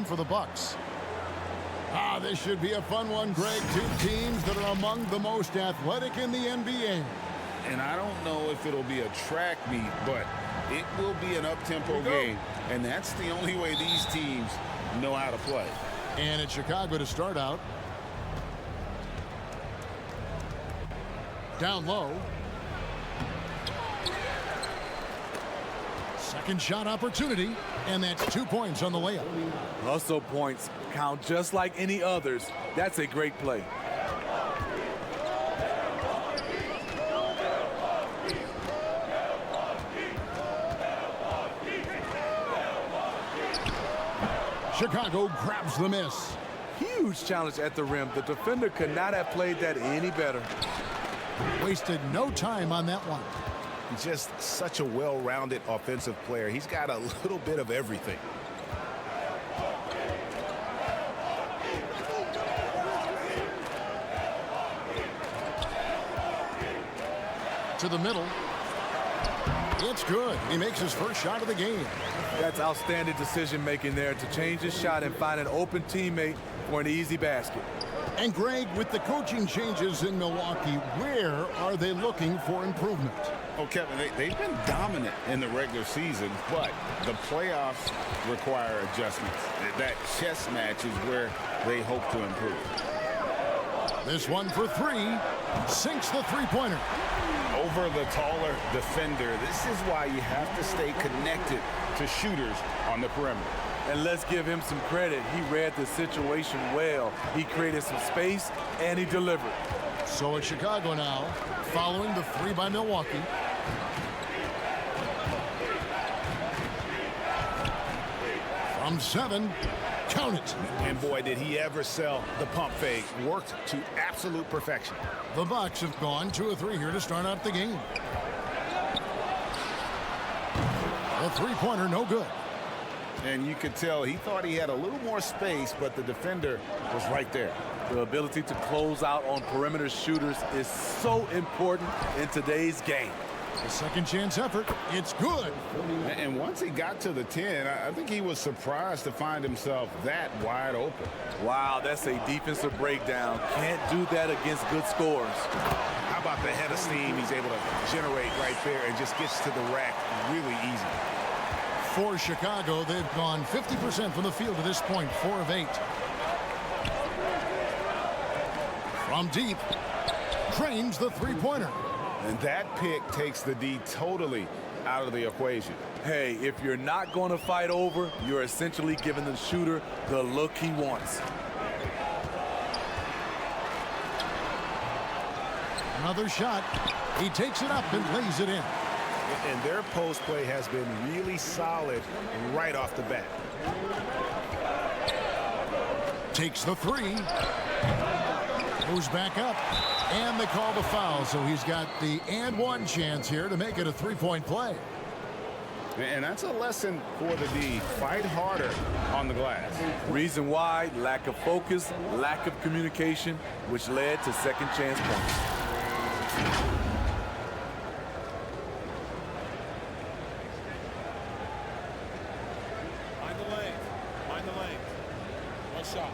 team for the Bucks. This should be a fun one, Greg. Two teams that are among the most athletic in the NBA. And I don't know if it'll be a track meet, but it will be an up-tempo game. And that's the only way these teams know how to play. And it's Chicago to start out. Down low. Second shot opportunity, and that's 2 points on the layup. Hustle points count just like any others. That's a great play. Chicago grabs the miss. Huge challenge at the rim. The defender could not have played that any better. Wasted no time on that one. Just such a well-rounded offensive player. He's got a little bit of everything. To the middle. It's good. He makes his first shot of the game. That's outstanding decision-making there to change his shot and find an open teammate for an easy basket. And Greg, with the coaching changes in Milwaukee, where are they looking for improvement? Oh, Kevin, they've been dominant in the regular season, but the playoffs require adjustments. That chess match is where they hope to improve. This one for three. Sinks the three-pointer. Over the taller defender. This is why you have to stay connected to shooters on the perimeter. And let's give him some credit. He read the situation well. He created some space, and he delivered. So it's Chicago now, following the three by Milwaukee. From 7, count it. And boy, did he ever sell the pump fake. Worked to absolute perfection. The Bucks have gone 2 of 3 here to start out the game. The three-pointer, no good. And you could tell he thought he had a little more space, but the defender was right there. The ability to close out on perimeter shooters is so important in today's game. The second chance effort, it's good. And once he got to the 10, I think he was surprised to find himself that wide open. Wow, that's a defensive breakdown. Can't do that against good scores. How about the head of steam he's able to generate right there and just gets to the rack really easy. For Chicago, they've gone 50% from the field to this point, 4 of 8. From deep, trains the three-pointer. And that pick takes the D totally out of the equation. Hey, if you're not going to fight over, you're essentially giving the shooter the look he wants. Another shot. He takes it up and lays it in. And their post play has been really solid right off the bat. Takes the three. Goes back up. And they call the foul, so he's got the and one chance here to make it a three-point play. And that's a lesson for the D. Fight harder on the glass. Reason why, lack of focus, lack of communication, which led to second chance points. Mind the lane. Mind the lane. One shot.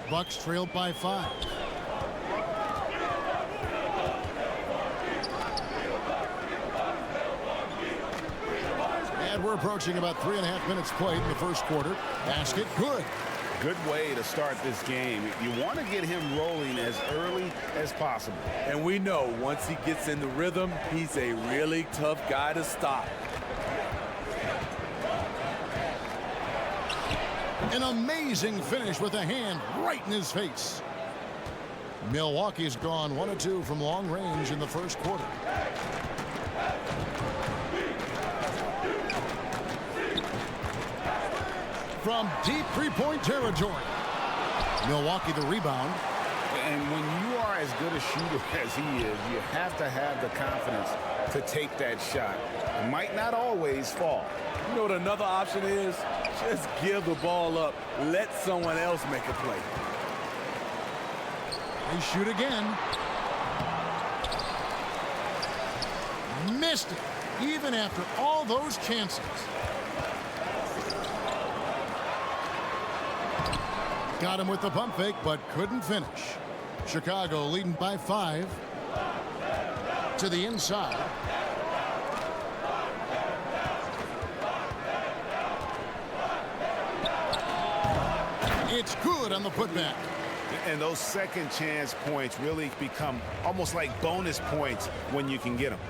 Bucks trailed by 5. And we're approaching about 3.5 minutes played in the first quarter. Basket, good. Good way to start this game. You want to get him rolling as early as possible. And we know once he gets in the rhythm, he's a really tough guy to stop. An amazing finish with a hand right in his face. Milwaukee's gone 1 of 2 from long range in the first quarter. From deep three-point territory. Milwaukee the rebound. And when you are as good a shooter as he is, you have to have the confidence to take that shot. It might not always fall. You know what another option is? Just give the ball up. Let someone else make a play. They shoot again. Missed it, even after all those chances. Got him with the pump fake, but couldn't finish. Chicago leading by 5. To the inside. It's good on the putback. And those second chance points really become almost like bonus points when you can get them.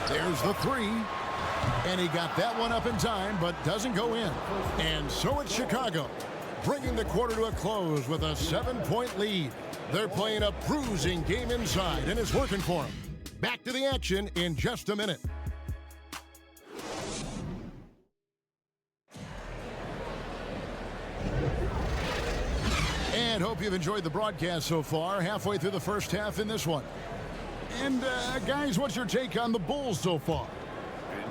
There's the 3. And he got that one up in time, but doesn't go in. And so it's Chicago, bringing the quarter to a close with a 7-point lead. They're playing a bruising game inside, and it's working for them. Back to the action in just a minute. And hope you've enjoyed the broadcast so far. Halfway through the first half in this one. And guys, what's your take on the Bulls so far?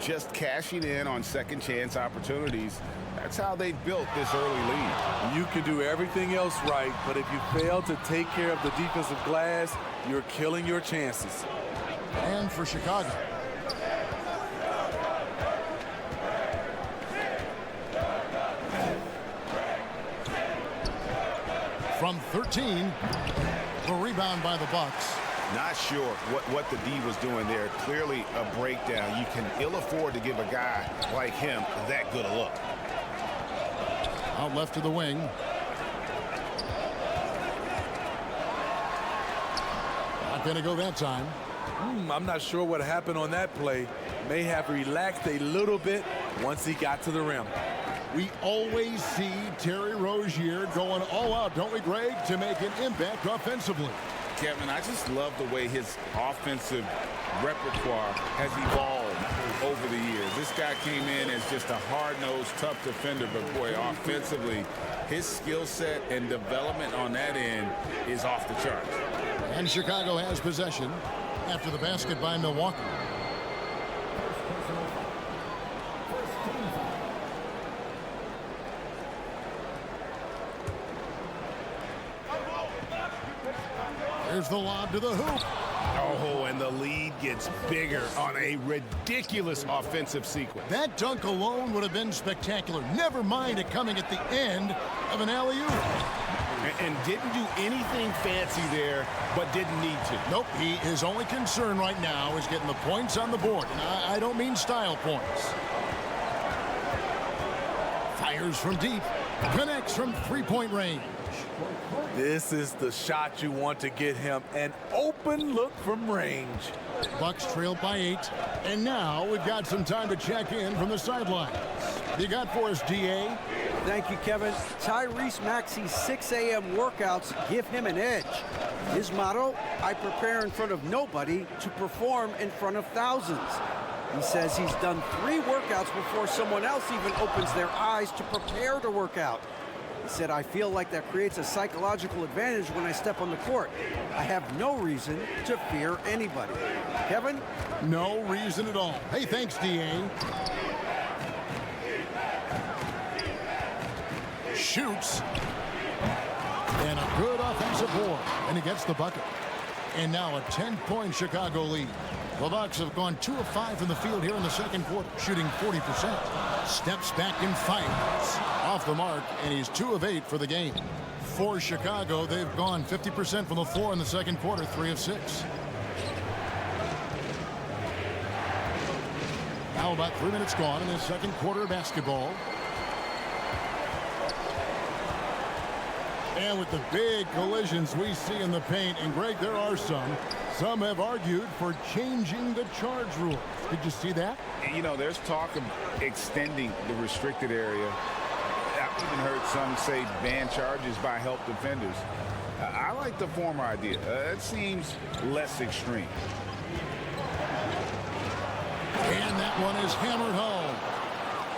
Just cashing in on second chance opportunities. That's how they built this early lead. You can do everything else right, but if you fail to take care of the defensive glass, you're killing your chances. And for Chicago. From 13, the rebound by the Bucks. Not sure what the D was doing there. Clearly a breakdown. You can ill afford to give a guy like him that good a look. Out left to the wing. Not going to go that time. I'm not sure what happened on that play. May have relaxed a little bit once he got to the rim. We always see Terry Rozier going all out, don't we, Greg, to make an impact offensively. Kevin, I just love the way his offensive repertoire has evolved over the years. This guy came in as just a hard-nosed, tough defender, but boy, offensively, his skill set and development on that end is off the charts. And Chicago has possession after the basket by Milwaukee. There's the lob to the hoop. Oh, and the lead gets bigger on a ridiculous offensive sequence. That dunk alone would have been spectacular. Never mind it coming at the end of an alley-oop. And didn't do anything fancy there, but didn't need to. Nope, his only concern right now is getting the points on the board. And I don't mean style points. Fires from deep. Connects from three-point range. This is the shot you want to get him. An open look from range. Bucks trailed by 8. And now we've got some time to check in from the sidelines. You got for us, DA? Thank you, Kevin. Tyrese Maxey's 6 a.m. workouts give him an edge. His motto, I prepare in front of nobody to perform in front of thousands. He says he's done 3 workouts before someone else even opens their eyes to prepare to work out. He said, I feel like that creates a psychological advantage when I step on the court. I have no reason to fear anybody. Kevin? No reason at all. Hey, thanks, DA. Shoots. And a good offensive board. And he gets the bucket. And now a 10-point Chicago lead. The Bucks have gone 2 of 5 from the field here in the second quarter, shooting 40%. Steps back and fires. Off the mark, and he's 2 of 8 for the game. For Chicago, they've gone 50% from the floor in the second quarter, 3 of 6. Now about 3 minutes gone in the second quarter of basketball. And with the big collisions we see in the paint, and Greg, there are some have argued for changing the charge rule. Did you see that? You know, there's talk of extending the restricted area. I've even heard some say ban charges by help defenders. I like the former idea. It seems less extreme. And that one is hammered home.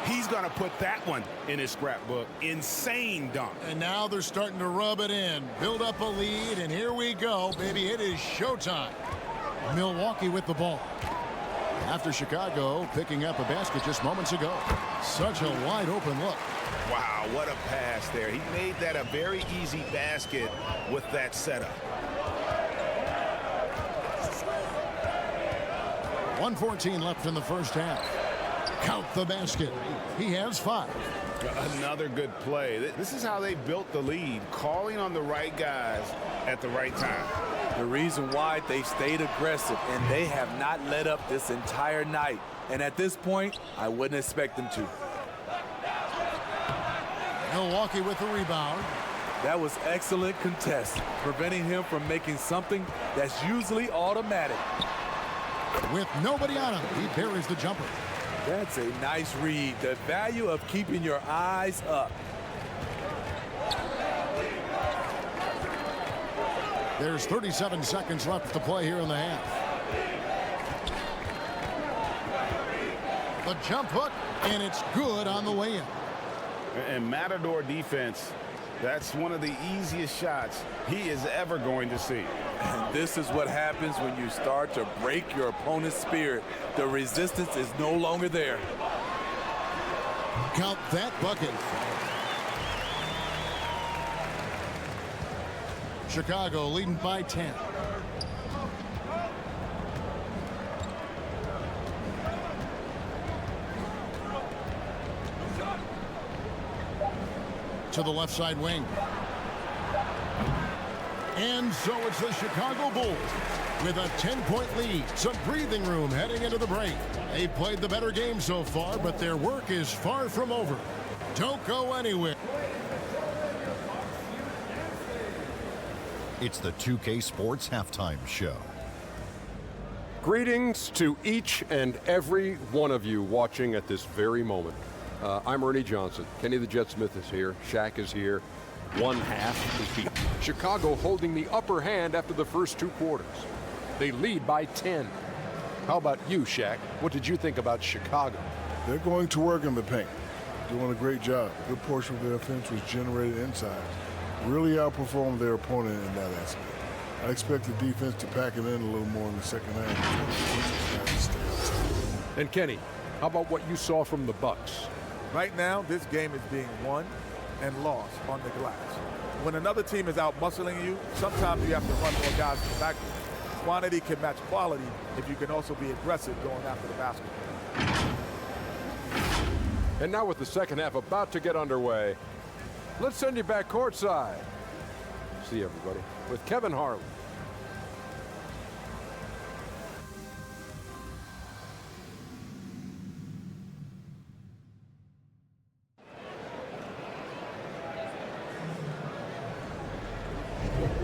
He's going to put that one in his scrapbook. Insane dunk. And now they're starting to rub it in. Build up a lead, and here we go, baby. It is showtime. Milwaukee with the ball. After Chicago picking up a basket just moments ago. Such a wide open look. Wow, what a pass there. He made that a very easy basket with that setup. 1:14 left in the first half. Count the basket. He has 5. Another good play. This is how they built the lead, calling on the right guys at the right time. The reason why they stayed aggressive, and they have not let up this entire night. And at this point, I wouldn't expect them to. Milwaukee with the rebound. That was excellent contest, preventing him from making something that's usually automatic. With nobody on him, he buries the jumper. That's a nice read. The value of keeping your eyes up. There's 37 seconds left to play here in the half. The jump hook, and it's good on the way in. And Matador defense, that's one of the easiest shots he is ever going to see. And this is what happens when you start to break your opponent's spirit. The resistance is no longer there. Count that bucket. Chicago leading by 10. To the left side wing. And so it's the Chicago Bulls with a 10-point lead. Some breathing room heading into the break. They played the better game so far, but their work is far from over. Don't go anywhere. It's the 2K Sports Halftime Show. Greetings to each and every one of you watching at this very moment. I'm Ernie Johnson. Kenny the Jet Smith is here. Shaq is here. One half is beat. Chicago holding the upper hand after the first 2 quarters. They lead by 10. How about you, Shaq? What did you think about Chicago? They're going to work in the paint. Doing a great job. A good portion of their offense was generated inside. Really outperformed their opponent in that aspect. I expect the defense to pack it in a little more in the second half. And Kenny, how about what you saw from the Bucks? Right now, this game is being won and lost on the glass. When another team is out muscling you, sometimes you have to run more guys to the backcourt. Quantity can match quality if you can also be aggressive going after the basketball. And now with the second half about to get underway, let's send you back courtside. See everybody with Kevin Harlan.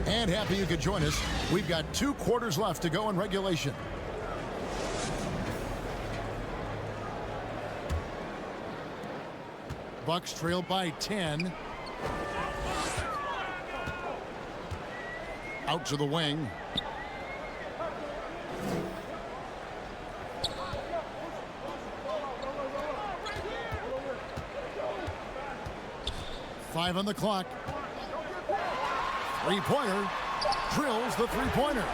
And happy you could join us. We've got 2 quarters left to go in regulation. Bucks trail by 10. Out to the wing. Five on the clock. Three-pointer. Drills the three-pointer.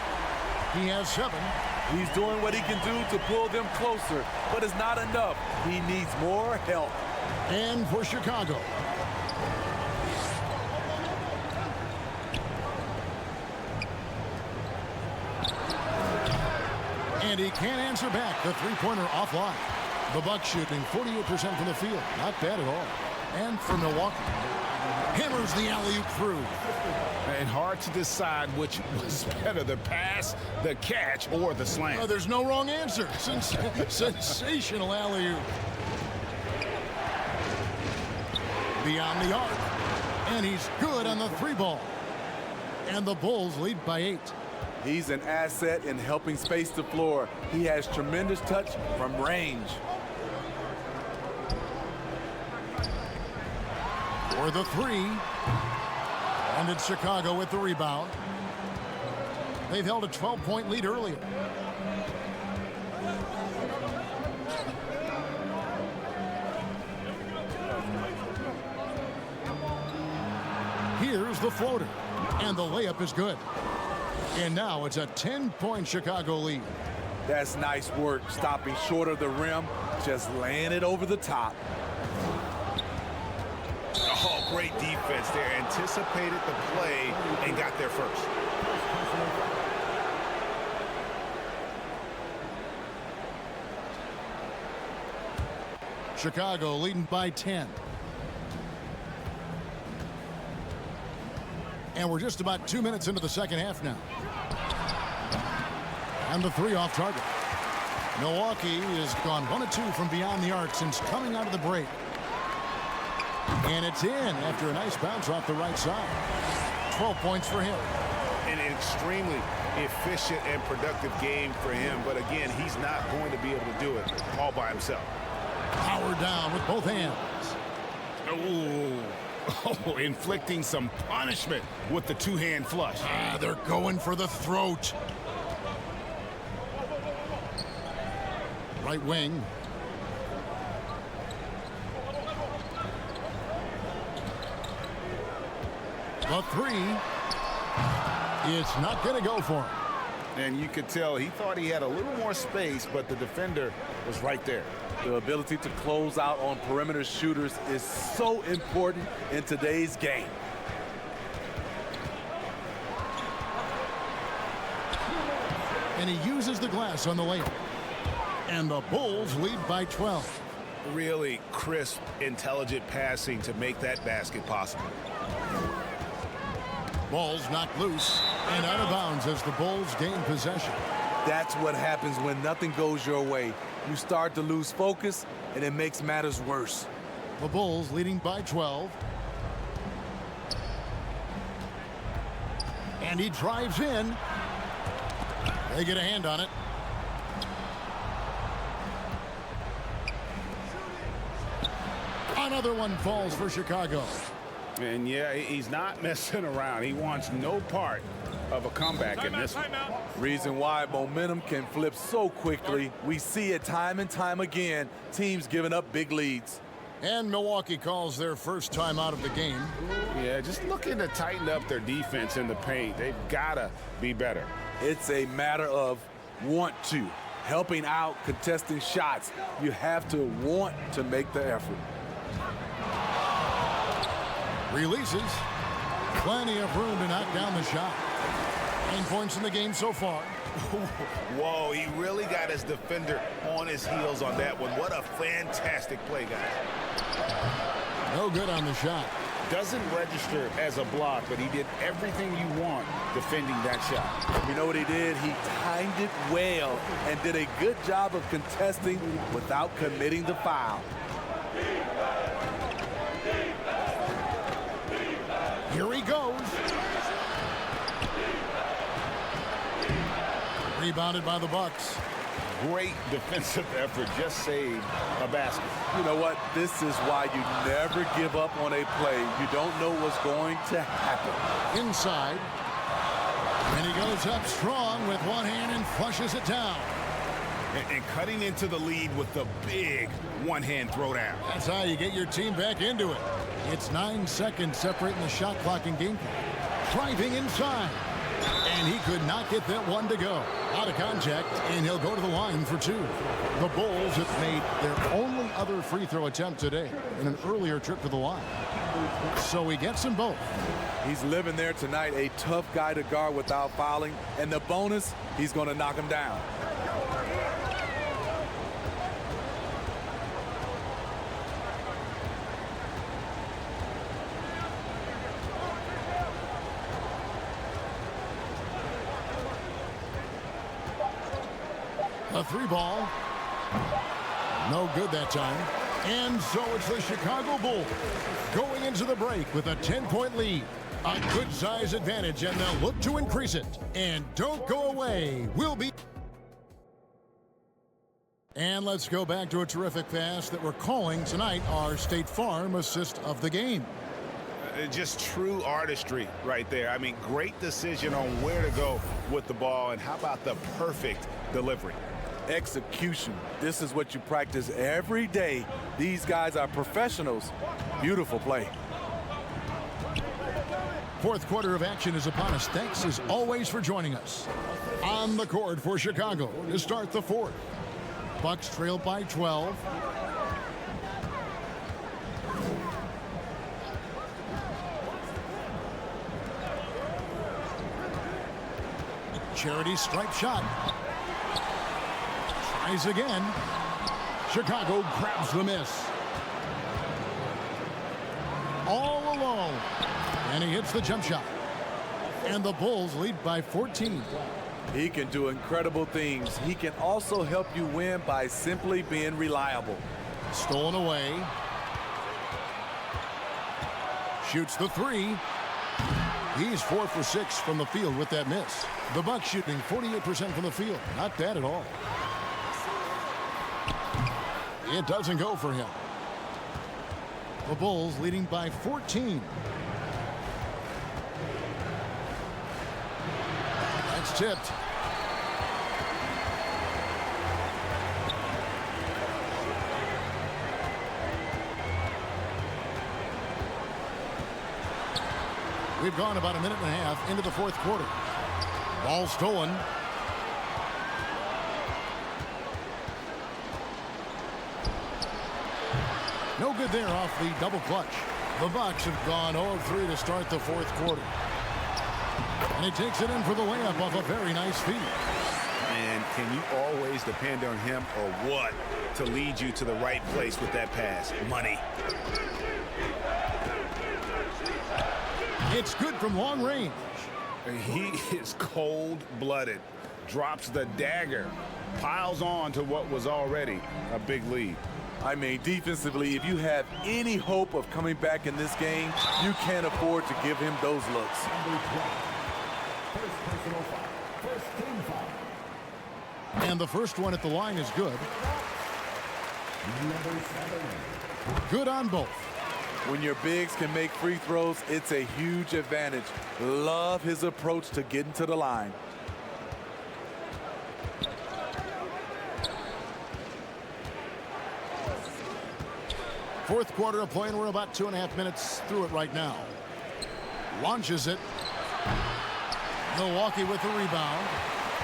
He has 7. He's doing what he can do to pull them closer, but it's not enough. He needs more help. And for Chicago. And he can't answer back. The three-pointer offline. The Bucks shooting 48% from the field. Not bad at all. And for Milwaukee. Hammers the alley-oop through. And hard to decide which was better, the pass, the catch, or the slam. Oh, there's no wrong answer. Sensational alley-oop. Beyond the arc. And he's good on the 3-ball. And the Bulls lead by 8. He's an asset in helping space the floor. He has tremendous touch from range. For the 3. And it's Chicago with the rebound. They've held a 12-point lead earlier. Here's the floater. And the layup is good. And now it's a 10-point Chicago lead. That's nice work, stopping short of the rim, just laying it over the top. Oh, great defense there. Anticipated the play and got there first. Chicago leading by 10. And we're just about 2 minutes into the second half now. And the three off target. Milwaukee has gone 1 of 2 from beyond the arc since coming out of the break. And it's in after a nice bounce off the right side. 12 points for him. An extremely efficient and productive game for him. But again, he's not going to be able to do it all by himself. Powered down with both hands. Oh, inflicting some punishment with the two-hand flush. They're going for the throat. Right wing. The three. It's not going to go for him. And you could tell he thought he had a little more space, but the defender was right there. The ability to close out on perimeter shooters is so important in today's game. And he uses the glass on the layup. And the Bulls lead by 12. Really crisp, intelligent passing to make that basket possible. Ball's knocked loose and out of bounds as the Bulls gain possession. That's what happens when nothing goes your way. You start to lose focus, and it makes matters worse. The Bulls leading by 12. And he drives in. They get a hand on it. Another one falls for Chicago. And yeah, he's not messing around. He wants no part of a comeback in this one. Reason why momentum can flip so quickly. We see it time and time again. Teams giving up big leads. And Milwaukee calls their first time out of the game. Yeah, just looking to tighten up their defense in the paint. They've got to be better. It's a matter of want to. Helping out, contesting shots. You have to want to make the effort. Releases. Plenty of room to knock down the shot. 9 points in the game so far. Whoa, he really got his defender on his heels on that one. What a fantastic play, guys. No good on the shot. Doesn't register as a block, but he did everything you want defending that shot. You know what he did? He timed it well and did a good job of contesting without committing the foul. Here he goes. Rebounded by the Bucks. Great defensive effort, just saved a basket. You know what? This is why you never give up on a play. You don't know what's going to happen. Inside. And he goes up strong with one hand and flushes it down. And cutting into the lead with the big one-hand throwdown. That's how you get your team back into it. It's 9 seconds separating the shot clock and game clock. Driving inside. And he could not get that one to go. Out of contact, and he'll go to the line for 2. The Bulls have made their only other free throw attempt today in an earlier trip to the line. So he gets them both. He's living there tonight, a tough guy to guard without fouling. And the bonus, he's going to knock him down. A 3 ball. No good that time. And so it's the Chicago Bulls going into the break with a 10-point lead. A good size advantage, and they'll look to increase it. And don't go away. We'll be... And let's go back to a terrific pass that we're calling tonight our State Farm assist of the game. Just true artistry right there. I mean, great decision on where to go with the ball, and how about the perfect delivery? Execution. This is what you practice every day. These guys are professionals. Beautiful play. fourth quarter of action is upon us. Thanks as always for joining us. On the court for Chicago to start the fourth. Bucks trail by 12. Charity stripe shot. Tries again. Chicago grabs the miss. All alone. And he hits the jump shot. And the Bulls lead by 14. He can do incredible things. He can also help you win by simply being reliable. Stolen away. Shoots the three. He's 4 for 6 from the field with that miss. The Bucks shooting 48% from the field. Not bad at all. It doesn't go for him. The Bulls leading by 14. That's tipped. We've gone about a minute and a half into the fourth quarter. Ball stolen. No good there off the double clutch. The Bucks have gone 0-3 to start the fourth quarter. And he takes it in for the layup off a very nice feed. And can you always depend on him or what to lead you to the right place with that pass? Money. It's good from long range. He is cold-blooded. Drops the dagger. Piles on to what was already a big lead. I mean, defensively, if you have any hope of coming back in this game, you can't afford to give him those looks. And the first one at the line is good. Good on both. When your bigs can make free throws, it's a huge advantage. Love his approach to getting to the line. Fourth quarter of play, and we're about 2.5 minutes through it right now. Launches it. Milwaukee with the rebound.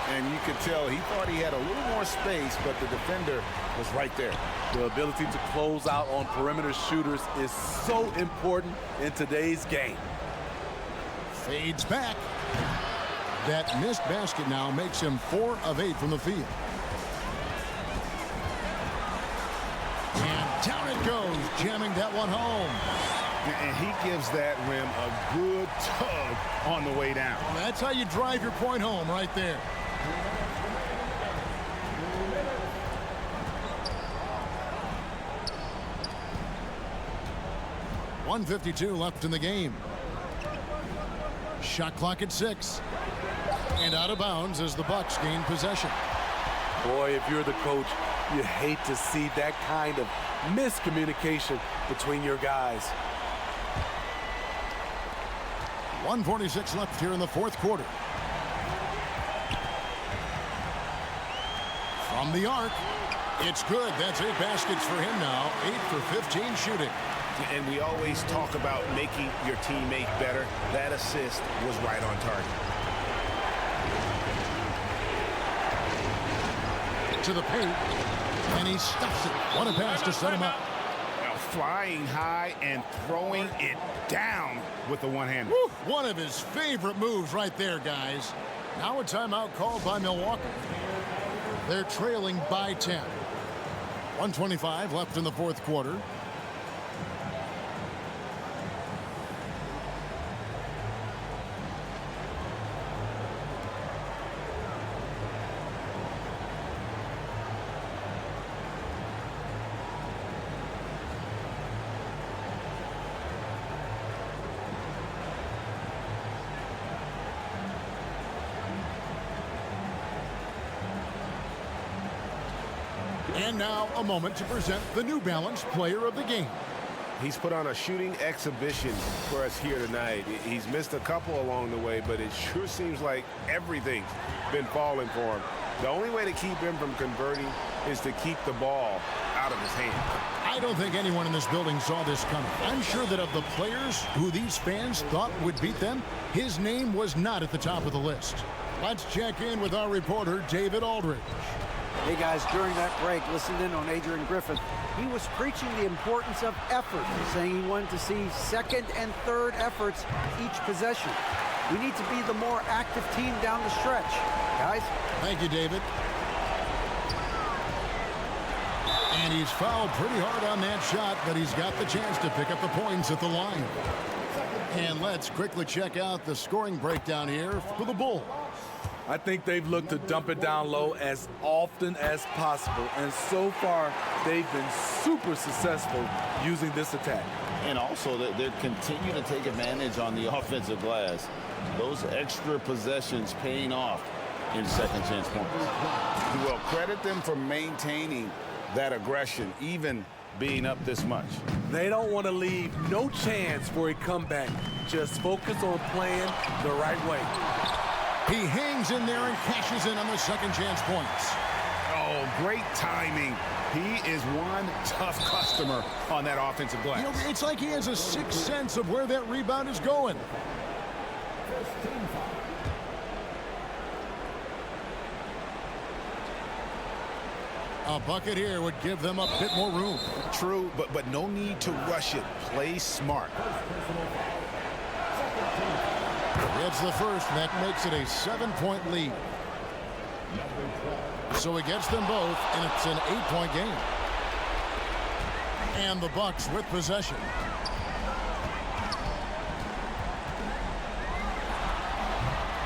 And you could tell he thought he had a little more space, but the defender was right there. The ability to close out on perimeter shooters is so important in today's game. Fades back. That missed basket now makes him 4 of 8 from the field. And down it goes, jamming that one home. And he gives that rim a good tug on the way down. Well, that's how you drive your point home right there. .152 left in the game. Shot clock at 6. And out of bounds as the Bucks gain possession. Boy, if you're the coach, you hate to see that kind of miscommunication between your guys. 1:46 left here in the fourth quarter. From the arc, it's good. That's 8 baskets for him now. 8 for 15 shooting. And we always talk about making your teammate better. That assist was right on target. To the paint, and he stuffs it. What a pass to set him up. Now flying high and throwing it down with the one-hander. One of his favorite moves right there, guys. Now a timeout called by Milwaukee. They're trailing by 10. 1:25 left in the fourth quarter. And now a moment to present the New Balance Player of the Game. He's put on a shooting exhibition for us here tonight. He's missed a couple along the way, but it sure seems like everything's been falling for him. The only way to keep him from converting is to keep the ball out of his hand. I don't think anyone in this building saw this coming. I'm sure that of the players who these fans thought would beat them, his name was not at the top of the list. Let's check in with our reporter, David Aldridge. Hey guys, during that break, listened in on Adrian Griffith. He was preaching the importance of effort, saying he wanted to see second and third efforts each possession. We need to be the more active team down the stretch. Guys? Thank you, David. And he's fouled pretty hard on that shot, but he's got the chance to pick up the points at the line. And let's quickly check out the scoring breakdown here for the Bulls. I think they've looked to dump it down low as often as possible, and so far they've been super successful using this attack. And also they're continuing to take advantage on the offensive glass. Those extra possessions paying off in second chance points. Well, credit them for maintaining that aggression, even being up this much. They don't want to leave no chance for a comeback. Just focus on playing the right way. He hangs in there and cashes in on the second chance points. Oh, great timing. He is one tough customer on that offensive glass. You know, it's like he has a sixth sense of where that rebound is going. A bucket here would give them a bit more room. True, but no need to rush it. Play smart. It's the first, and that makes it a 7-point lead. So he gets them both, and it's an 8-point game. And the Bucks with possession.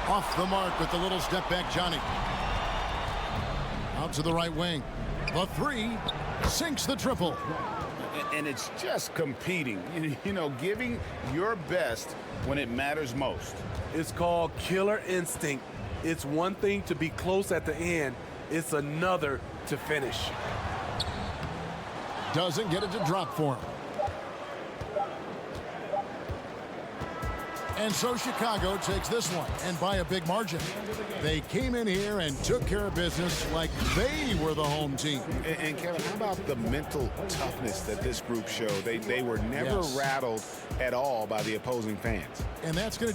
Off the mark with the little step back, Johnny. Out to the right wing. The three sinks the triple. And it's just competing, you know, giving your best when it matters most. It's called killer instinct. It's one thing to be close at the end. It's another to finish. Doesn't get it to drop for him. And so Chicago takes this one, and by a big margin. They came in here and took care of business like they were the home team. And Kevin, how about the mental toughness that this group showed? They were never rattled at all by the opposing fans. And that's going to do it.